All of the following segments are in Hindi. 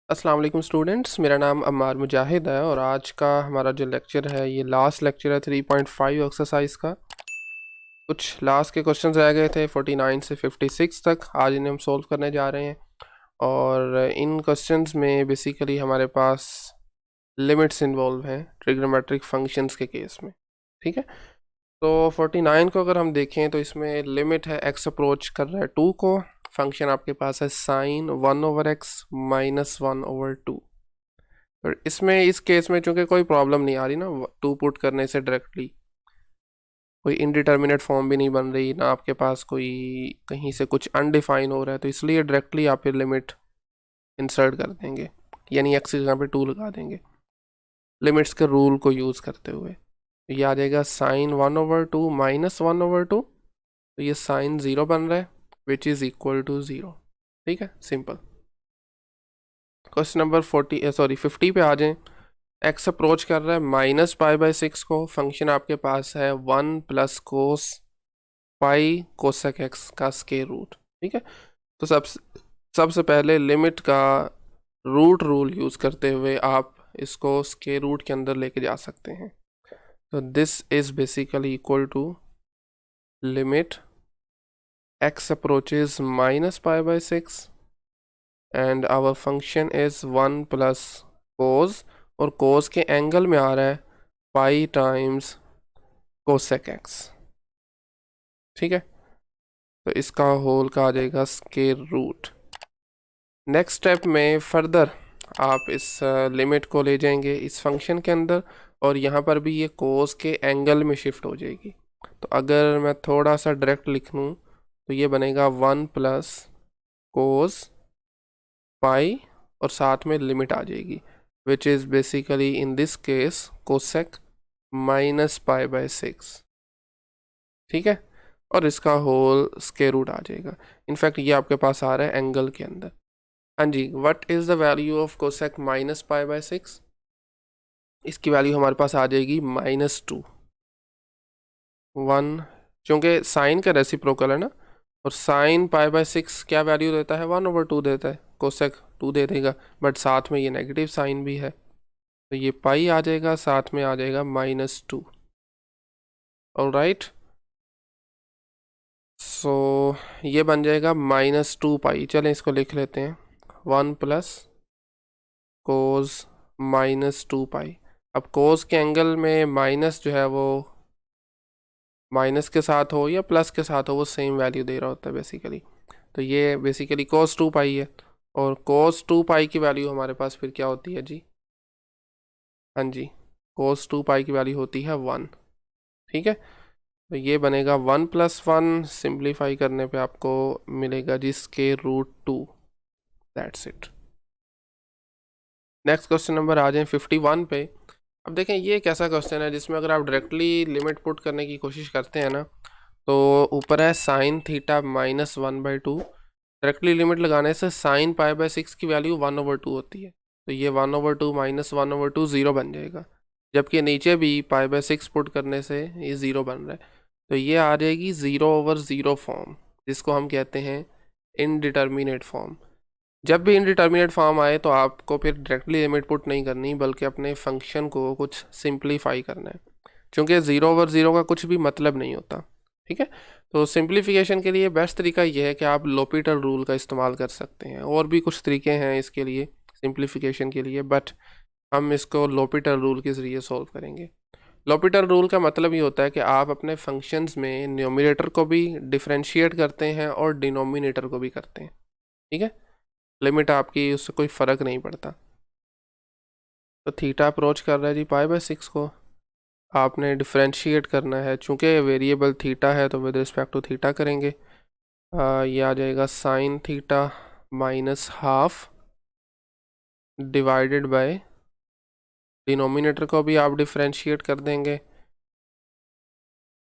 अस्सलाम वालेकुम स्टूडेंट्स, मेरा नाम अम्मार मुजाहिद है और आज का हमारा जो लेक्चर है ये लास्ट लेक्चर है 3.5 एक्सरसाइज का। कुछ लास्ट के क्वेश्चंस रह गए थे 49 से 56 तक, आज इन्हें हम सोल्व करने जा रहे हैं। और इन क्वेश्चंस में बेसिकली हमारे पास लिमिट्स इन्वॉल्व हैं ट्रिग्नोमेट्रिक फंक्शंस के केस में। ठीक है, तो 49 को अगर हम देखें तो इसमें लिमिट है एक्स अप्रोच कर रहा है 2 को। फंक्शन आपके पास है साइन 1/x माइनस 1/2। तो इसमें इस केस में चूंकि कोई प्रॉब्लम नहीं आ रही ना, 2 पुट करने से डायरेक्टली कोई इनडिटर्मिनेट फॉर्म भी नहीं बन रही ना, आपके पास कोई कहीं से कुछ अनडिफाइन हो रहा है, तो इसलिए डायरेक्टली आप लिमिट इंसर्ट कर देंगे, यानी एक्स की जगह पे 2 लगा देंगे लिमिट्स के रूल को यूज़ करते हुए। तो ये आ जाएगा साइन 1/2 माइनस 1/2, तो ये साइन 0 बन रहा है विच इज़ इक्वल टू 0। ठीक है, सिंपल। क्वेश्चन नंबर 50 पे आ जाएं। एक्स अप्रोच कर रहा है -π/6 को। फंक्शन आपके पास है 1 प्लस कोस पाई कोसेक एक्स का स्क्वायर रूट। ठीक है, तो सबसे पहले लिमिट का रूट रूल यूज़ करते हुए आप इसको स्क्वायर रूट के अंदर लेके जा सकते हैं। तो this is basically equal to limit x approaches -π/6 and our function is 1 plus cos, और कोस के एंगल में आ रहा है पाई टाइम्स कोसेक एक्स। ठीक है, तो इसका होल का आ जाएगा स्क्वायर रूट। नेक्स्ट स्टेप में फर्दर आप इस लिमिट को ले जाएंगे इस फंक्शन के अंदर, और यहाँ पर भी ये कोस के एंगल में शिफ्ट हो जाएगी। तो अगर मैं थोड़ा सा डायरेक्ट लिख लूँ तो ये बनेगा 1 प्लस कोस पाई और साथ में लिमिट आ जाएगी which is basically in this case cosec -π/6। ठीक है, और इसका होल स्क्वायर रूट आ जाएगा। इनफैक्ट ये आपके पास आ रहा है एंगल के अंदर। हाँ जी, what is the value of cosec -π/6? इसकी वैल्यू हमारे पास आ जाएगी -2 1, क्योंकि साइन का रेसिप्रोकल है ना, और साइन π/6 क्या वैल्यू देता है? 1/2 देता है। कोसेक 2 दे देगा, बट साथ में ये नेगेटिव साइन भी है, तो ये पाई आ जाएगा, साथ में आ जाएगा -2। ऑलराइट, सो ये बन जाएगा -2π। चलें इसको लिख लेते हैं, 1 प्लस कोस -2π। अब कोस के एंगल में माइनस जो है वो माइनस के साथ हो या प्लस के साथ हो, वो सेम वैल्यू दे रहा होता है बेसिकली। तो ये बेसिकली cos 2π है, और cos 2π की वैल्यू हमारे पास फिर क्या होती है जी? हाँ जी, cos 2π की वैल्यू होती है 1। ठीक है, तो ये बनेगा 1 + 1, सिंप्लीफाई करने पे आपको मिलेगा जी square root 2। That's it. Next question number आ जाए 51 पे। अब देखें, ये एक ऐसा क्वेश्चन है जिसमें अगर आप डायरेक्टली लिमिट पुट करने की कोशिश करते हैं ना, तो ऊपर है साइन थीटा -1/2। डायरेक्टली लिमिट लगाने से साइन π/6 की वैल्यू 1/2 होती है, तो ये 1/2 माइनस 1/2 0 बन जाएगा। जबकि नीचे भी π/6 पुट करने से ये 0 बन रहा है, तो ये आ जाएगी 0/0 फॉर्म, जिसको हम कहते हैं इनडिटर्मिनेट फॉर्म। जब भी इनडिटर्मिनेट फॉर्म आए तो आपको फिर डायरेक्टली लिमिट पुट नहीं करनी, बल्कि अपने फंक्शन को कुछ सिंप्लीफाई करना है, क्योंकि 0/0 का कुछ भी मतलब नहीं होता। ठीक है, तो सिंप्लीफिकेशन के लिए बेस्ट तरीका ये है कि आप लोपिटल रूल का इस्तेमाल कर सकते हैं। और भी कुछ तरीके हैं इसके लिए सिंप्लीफिकेशन के लिए, बट हम इसको लोपिटल रूल के ज़रिए सॉल्व करेंगे। लोपिटल रूल का मतलब ये होता है कि आप अपने फंक्शंस में न्यूमरेटर को भी डिफ्रेंशिएट करते हैं और डिनोमिनेटर को भी करते हैं। ठीक है, लिमिट आपकी उससे कोई फ़र्क नहीं पड़ता। तो थीटा अप्रोच कर रहा है जी π/6 को, आपने डिफ्रेंशिएट करना है, चूँकि वेरिएबल थीटा है तो विद रिस्पेक्ट टू थीटा करेंगे। ये आ जाएगा sine theta -½ divided by, denominator को भी आप डिफ्रेंशिएट कर देंगे,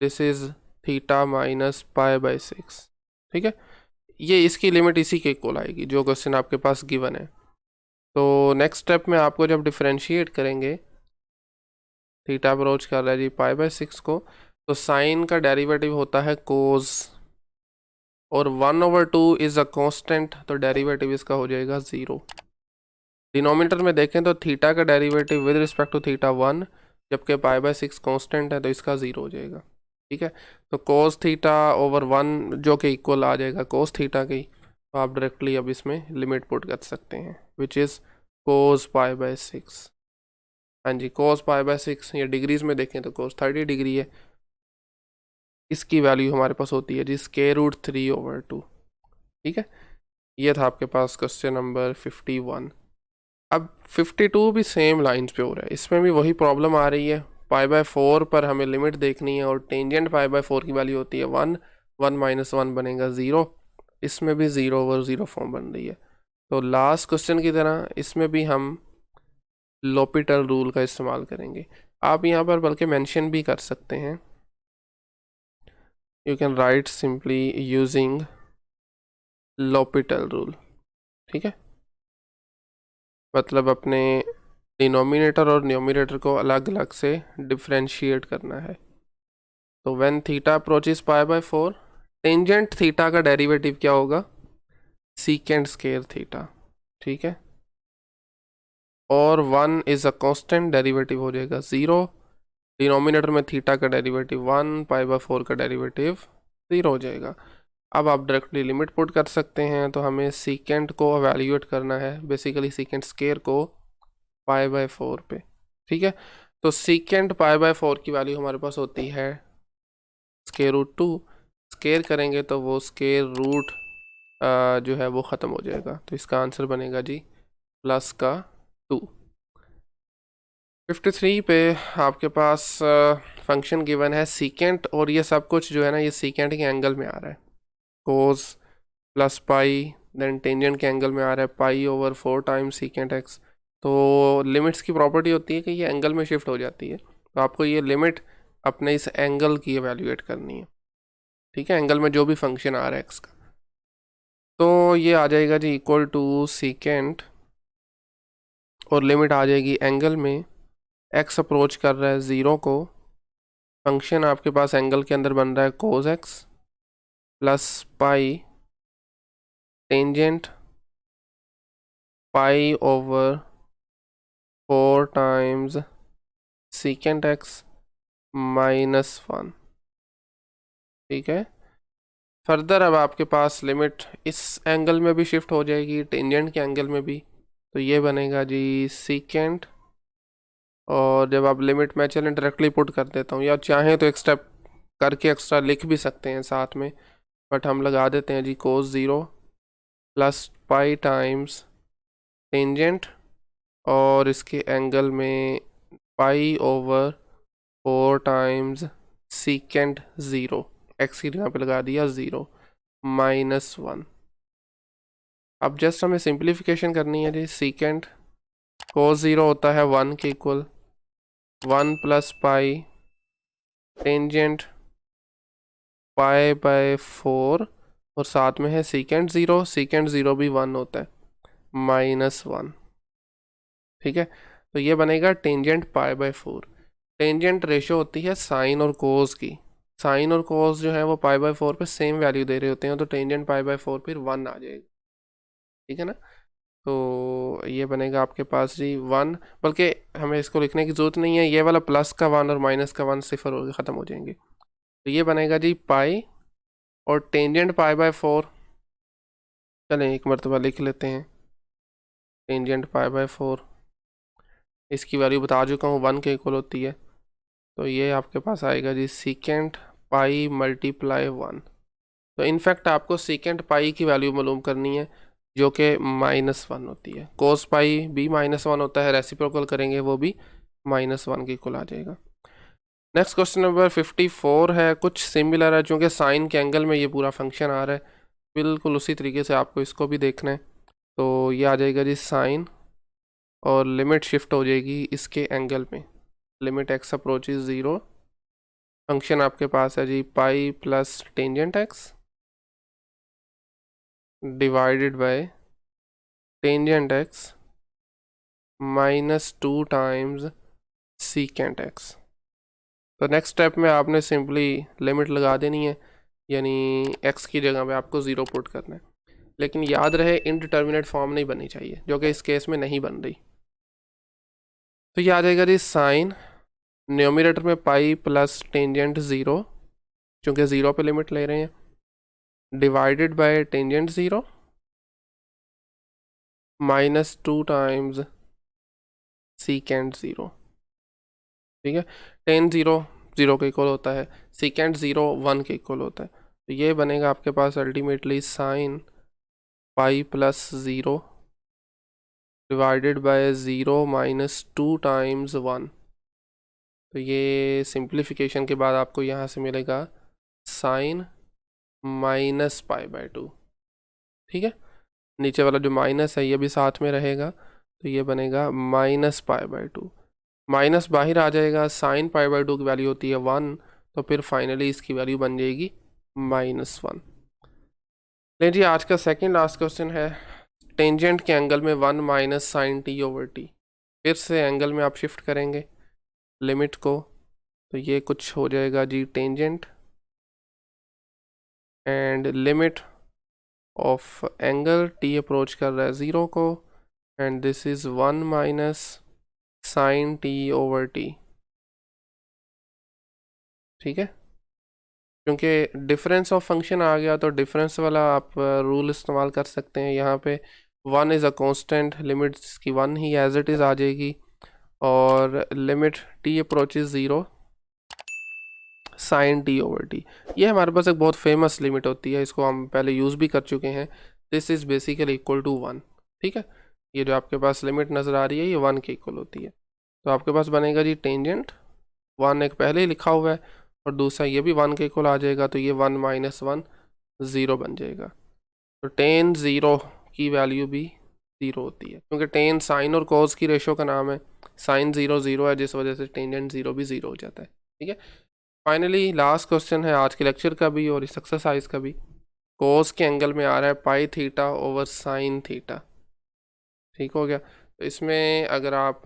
दिस इज़ थीटा -π/6। ठीक है, ये इसकी लिमिट इसी के इक्वल आएगी जो क्वेश्चन आपके पास गिवन है। तो नेक्स्ट स्टेप में आपको जब डिफ्रेंशिएट करेंगे, थीटा अप्रोच कर रहा है जी π/6 को, तो साइन का डेरिवेटिव होता है कोस, और 1/2 इज़ अ कांस्टेंट, तो डेरिवेटिव इसका हो जाएगा 0। डिनोमिनेटर में देखें तो थीटा का derivative with respect to theta 1, जबकि पाई/6 कांस्टेंट है तो इसका 0 हो जाएगा। ठीक है, तो कोस थीटा ओवर 1 जो कि इक्वल आ जाएगा कोस थीटा की, तो आप डायरेक्टली अब इसमें लिमिट पुट कर सकते हैं, विच इज़ कोस पाई/6। हाँ जी, कोस पाई/6, या डिग्रीज में देखें तो कोस 30 डिग्री है। इसकी वैल्यू हमारे पास होती है जी √3/2। ठीक है, ये था आपके पास क्वेश्चन नंबर 51। अब 52 भी सेम लाइंस पे हो रहा है, इसमें भी वही प्रॉब्लम आ रही है। पाई/4 पर हमें लिमिट देखनी है और टेंजेंट पाई/4 की वैल्यू होती है 1, 1 - 1 बनेगा 0। इसमें भी 0/0 फॉर्म बन रही है। तो लास्ट क्वेश्चन की तरह इसमें भी हम लोपिटल रूल का इस्तेमाल करेंगे। आप यहाँ पर बल्कि मेंशन भी कर सकते हैं, you can write simply using L'Hopital rule. ठीक है, मतलब अपने डिनोमिनेटर और न्यूमरेटर को अलग अलग से डिफ्रेंशिएट करना है। तो when theta approaches pi, tangent theta का डेरिवेटिव क्या होगा, सीकेंट स्क्वायर थीटा। ठीक है, और 1 इज़ अ कांस्टेंट, डेरिवेटिव हो जाएगा 0। डिनोमिनेटर में थीटा का डेरिवेटिव 1, पाई/4 का डेरिवेटिव 0 हो जाएगा। अब आप डायरेक्टली लिमिट पुट कर सकते हैं, तो हमें सीकेंट को एवेल्यूएट करना है, बेसिकली सीकेंट स्क्वायर को पाई/4 पे। ठीक है, तो सीकेंट पाई/4 की वैल्यू हमारे पास होती है √2। स्क्वायर करेंगे तो वो स्क्वायर रूट जो है वो ख़त्म हो जाएगा, तो इसका आंसर बनेगा जी +2। 53 पे आपके पास फंक्शन गिवन है सीकेंट, और ये सब कुछ जो है ना ये सीकेंट के एंगल में आ रहा है। कोस प्लस पाई, देन टेंजेंट के एंगल में आ रहा है पाई/4 टाइम्स सीकेंट एक्स। तो लिमिट्स की प्रॉपर्टी होती है कि ये एंगल में शिफ्ट हो जाती है, तो आपको ये लिमिट अपने इस एंगल की एवेल्यूएट करनी है। ठीक है, एंगल में जो भी फंक्शन आ रहा है एक्स का, तो ये आ जाएगा जी इक्वल टू सीकेंट, और लिमिट आ जाएगी एंगल में, एक्स अप्रोच कर रहा है 0 को, फंक्शन आपके पास एंगल के अंदर बन रहा है cos x plus pi tangent pi times secant x -1। ठीक है, फर्दर अब आपके पास लिमिट इस एंगल में भी शिफ्ट हो जाएगी, टेंजेंट के एंगल में भी, तो ये बनेगा जी सीकेंट, और जब आप लिमिट मैं चलें डायरेक्टली पुट कर देता हूँ, या चाहें तो एक स्टेप करके एक्स्ट्रा लिख भी सकते हैं साथ में, बट हम लगा देते हैं जी कोस 0 प्लस पाई टाइम्स टेंजेंट, और इसके एंगल में पाई/4 टाइम्स सीकेंट 0, एक्स की जगह पे लगा दिया 0 -1। अब जस्ट हमें सिंप्लीफिकेशन करनी है जी, सीकेंट कोस 0 होता है 1 के इक्वल, 1 प्लस पाई टेंजेंट पाई/4, और साथ में है सीकेंट 0, सीकेंट 0 भी 1 होता है -1। ठीक है, तो ये बनेगा टेंजेंट पाई/4। टेंजेंट रेशो होती है साइन और कोस की, साइन और कोस जो है वो पाई/4 पे सेम वैल्यू दे रहे होते हैं, तो टेंजेंट पाई/4 फिर 1 आ जाएगा। ठीक है ना, तो ये बनेगा आपके पास जी 1, बल्कि हमें इसको लिखने की ज़रूरत नहीं है, ये वाला प्लस का 1 और माइनस का 1 सिफर हो ख़त्म हो जाएंगे, तो ये बनेगा जी पाई, और टेंजेंट पाई/4, चलें एक मरतबा लिख लेते हैं, टेंजेंट पाई/4 इसकी वैल्यू बता चुका हूँ 1 के इक्वल होती है, तो ये आपके पास आएगा जी सीकेंट पाई × 1। तो इनफैक्ट आपको सीकेंट पाई की वैल्यू मालूम करनी है, जो कि -1 होती है। कोस पाई भी -1 होता है, रेसिप्रोकल करेंगे वो भी -1 के इक्वल आ जाएगा। नेक्स्ट क्वेश्चन नंबर 54 है, कुछ सिमिलर है, चूँकि साइन के एंगल में ये पूरा फंक्शन आ रहा है, बिल्कुल उसी तरीके से आपको इसको भी देखना है। तो ये आ जाएगा जी साइन, और लिमिट शिफ्ट हो जाएगी इसके एंगल में, लिमिट एक्स अप्रोचेस 0, फंक्शन आपके पास है जी pi plus tangent x divided by tangent x -2 times secant x. तो नेक्स्ट स्टेप में आपने सिंपली लिमिट लगा देनी है, यानी एक्स की जगह पे आपको 0 पुट करना है। लेकिन याद रहे इनडिटर्मिनेट फॉर्म नहीं बननी चाहिए, जो कि इस केस में नहीं बन रही। तो ये आ जाएगा जी साइन, न्यूमरेटर में पाई प्लस टेंजेंट 0, चूँकि 0 पे लिमिट ले रहे हैं, divided by tangent 0 minus 2 times secant 0। ठीक है, टेन 0 0 के इक्वल होता है, सीकेंट 0 1 के इक्वल होता है। तो ये बनेगा आपके पास ultimately sine pi plus 0 divided by 0 minus 2 times 1। तो ये सिंप्लीफिकेशन के बाद आपको यहाँ से मिलेगा साइन माइनस पाई बाय 2। ठीक है, नीचे वाला जो माइनस है ये भी साथ में रहेगा, तो ये बनेगा माइनस पाई बाय 2। माइनस बाहर आ जाएगा, साइन पाई बाय 2 की वैल्यू होती है 1, तो फिर फाइनली इसकी वैल्यू बन जाएगी -1। लेकिन जी आज का सेकंड लास्ट क्वेश्चन है, टेंजेंट के एंगल में 1 minus sine T over T. फिर से एंगल में आप शिफ्ट करेंगे लिमिट को, तो ये कुछ हो जाएगा जी tangent and limit of angle t approach कर रहा है 0 को, and this is 1 minus sine T over t. ठीक है, क्योंकि डिफरेंस ऑफ फंक्शन आ गया तो डिफरेंस वाला आप रूल इस्तेमाल कर सकते हैं। यहाँ पे 1 इज़ अ कांस्टेंट, लिमिट की 1 ही एज इट इज़ आ जाएगी, और limit T approaches 0 sine T over T. ये हमारे पास एक बहुत फेमस लिमिट होती है, इसको हम पहले यूज़ भी कर चुके हैं। This is basically equal to 1। ठीक है, ये जो आपके पास लिमिट नज़र आ रही है ये 1 के इक्वल होती है। तो आपके पास बनेगा जी टेंजेंट 1 एक पहले ही लिखा हुआ है, और दूसरा ये भी 1 के इक्वल आ जाएगा, तो ये 1 माइनस 1 0 बन जाएगा। तो टेन 0 की वैल्यू भी 0 होती है, क्योंकि टेन साइन और कोस की रेशो का नाम है। साइन 0 0 है, जिस वजह से टेंजेंट 0 भी 0 हो जाता है। ठीक है, फाइनली लास्ट क्वेश्चन है आज के लेक्चर का भी और इस एक्सरसाइज का भी। कोस के एंगल में आ रहा है पाई थीटा ओवर साइन थीटा। ठीक हो गया, तो इसमें अगर आप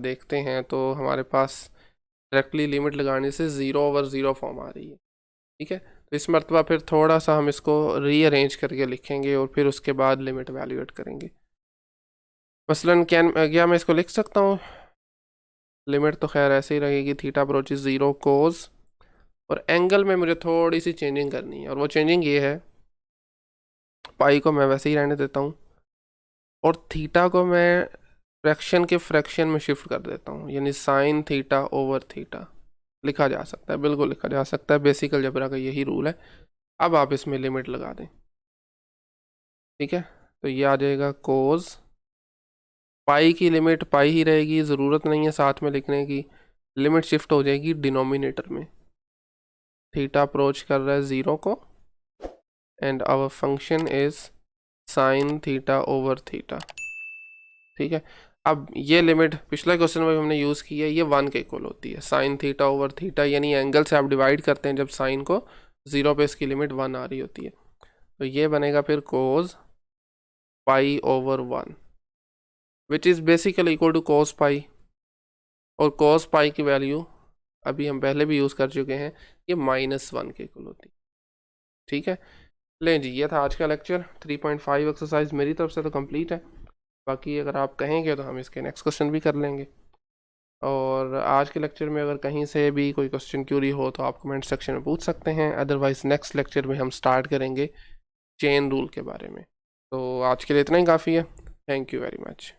देखते हैं तो हमारे पास डायरेक्टली लिमिट लगाने से 0 ओवर 0 फॉर्म आ रही है। ठीक है, तो इस मरतबा फिर थोड़ा सा हम इसको रीअरेंज करके लिखेंगे और फिर उसके बाद लिमिट वैल्यूएट करेंगे। मसलन क्या मैं इसको लिख सकता हूँ, लिमिट तो खैर ऐसे ही रहेगी, थीटा अप्रोचेस 0 कोस, और एंगल में मुझे थोड़ी सी चेंजिंग करनी है, और वो चेंजिंग ये है, पाई को मैं वैसे ही रहने देता हूँ और थीटा को मैं फ्रैक्शन के फ्रैक्शन में शिफ्ट कर देता हूँ, यानी साइन थीटा ओवर थीटा लिखा जा सकता है, बिल्कुल लिखा जा सकता है। बेसिक अलजेब्रा का यही रूल है। अब आप इसमें लिमिट लगा दें। ठीक है, तो ये आ जाएगा कोस, पाई की लिमिट पाई ही रहेगी, ज़रूरत नहीं है साथ में लिखने की, लिमिट शिफ्ट हो जाएगी डिनोमिनेटर में। थीटा अप्रोच कर रहा है 0 को, and our function is sine theta over theta. ठीक है, अब ये लिमिट पिछले क्वेश्चन में हमने यूज़ की है, ये 1 के इक्वल होती है, साइन थीटा ओवर थीटा, यानी एंगल से आप डिवाइड करते हैं जब साइन को 0 पे इसकी लिमिट 1 आ रही होती है। तो ये बनेगा फिर cos pi over 1, which is basically equal to cos pi, और कोस पाई की वैल्यू अभी हम पहले भी यूज़ कर चुके हैं, ये -1 के इक्वल होती है। ठीक है, लें जी, ये था आज का लेक्चर। 3.5 एक्सरसाइज मेरी तरफ से तो कंप्लीट है, बाकी अगर आप कहेंगे तो हम इसके नेक्स्ट क्वेश्चन भी कर लेंगे। और आज के लेक्चर में अगर कहीं से भी कोई क्वेश्चन क्यूरी हो तो आप कमेंट सेक्शन में पूछ सकते हैं, अदरवाइज़ नेक्स्ट लेक्चर में हम स्टार्ट करेंगे चेन रूल के बारे में। तो आज के लिए इतना ही काफ़ी है। Thank you very much.